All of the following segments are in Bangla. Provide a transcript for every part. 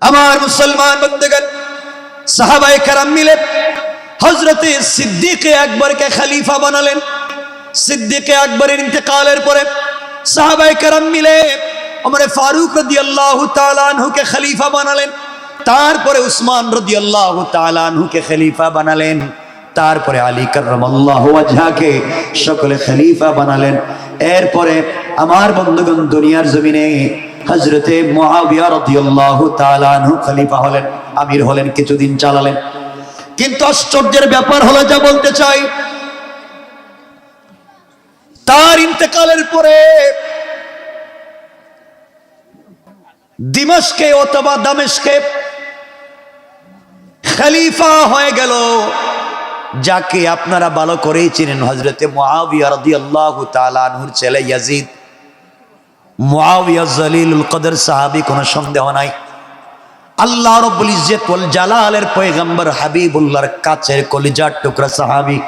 আমার মুসলমান বন্ধুগণ, সাহাবায়ে কেরাম মিলে হযরতে সিদ্দিকে আকবরকে খলিফা বানালেন। সিদ্দিকে আকবরের ইন্তেকালের পরে সাহাবায়ে কেরাম মিলে ওমরে ফারুক রাদিয়াল্লাহু তাআলা আনহুকে খলিফা বানালেন। তারপরে উসমান রাদিয়াল্লাহু তাআলা আনহুকে খলিফা বানালেন। তারপরে আলী কাররামাল্লাহু ওয়াজহাকে সকলে খলিফা বানালেন। এরপরে আমার বন্ধুগণ, দুনিয়ার জমিনে হযরতে মুআবিয়া রাদিয়াল্লাহু তাআলা আনহু খলিফা হলেন, আমির হলেন, কিছুদিন চালালেন। কিন্তু আশ্চর্যের ব্যাপার হলো, যা বলতে চাই, তার ইন্তেকালের পরে দিমাশকে অথবা দামেশকে খলিফা হয়ে গেল যাকে আপনারা ভালো করেই চিনেন, হযরতে মুআবিয়া রাদিয়াল্লাহু তাআলা আনহুর ছেলে ইয়াজিদ। মুআবিয়া জলিলুল কদর সাহাবী, কোনো সন্দেহ নাই। আল্লাহ রাব্বুল ইজ্জত ওয়াল জালালের পয়গম্বর হাবিবুল্লাহর কাছের কলিজার টুকরা সাহাবী।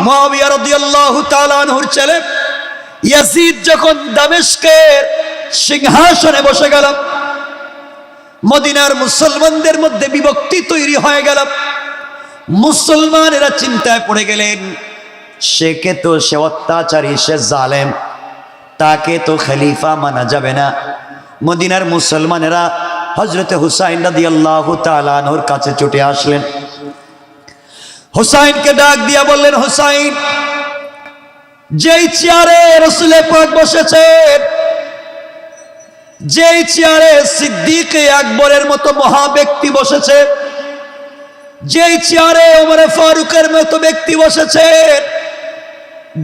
মুআবিয়া রাদিয়াল্লাহু তাআলা আনহুর ছেলে ইয়াজিদ যখন দামেশকের সিংহাসনে বসে গেল, মদিনার মুসলমানদের মধ্যে বিভক্তি তৈরি হয়ে গেল। মুসলমানেরা চিন্তায় পড়ে গেলেন, সে অত্যাচারী, সে জালেম, তাকে তো খলিফা মানা যাবে না। মদিনার মুসলমানেরা হযরতে হুসাইন রাদিয়াল্লাহু তাআলা আনহুর কাছে ছুটে আসলেন। হুসাইনকে ডাক দিয়া বললেন, হুসাইন, যেই চেয়ারে রাসূল পাক বসেছেন, যেই চেয়ারে সিদ্দিকে আকবরের মতো মহা ব্যক্তি বসেছে, যেই চেয়ারে ওমর ফারুকের মতো ব্যক্তি বসেছে,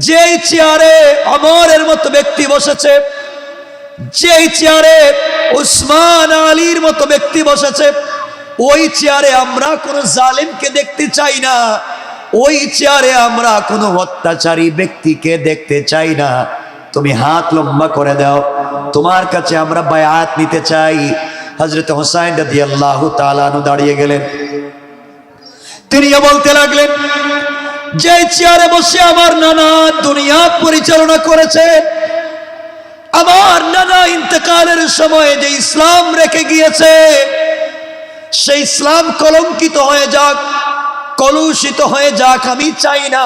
যেই চেয়ারে ওমরের মতো ব্যক্তি বসেছে, যেই চেয়ারে উসমান আলীর মতো ব্যক্তি বসেছে, ওই চেয়ারে আমরা কোনো জালেমকে দেখতে চাই না, ওই চেয়ারে আমরা কোনো অত্যাচারী ব্যক্তিকে দেখতে চাই না। তুমি হাত লম্বা করে দাও, তোমার কাছে আমরা বায়াত নিতে চাই। হযরত হুসাইন রাদিয়াল্লাহু তাআলা আনহু দাঁড়িয়ে গেলেন। তিনিও বলতে লাগলেন, যে চেয়ারে বসে আমার নানা দুনিয়া পরিচালনা করেছে, আমার নানা ইন্তেকালের সময় যে ইসলাম রেখে গিয়েছে, সেই ইসলাম কলঙ্কিত হয়ে যাক, কলুষিত হয়ে যাক, আমি চাই না।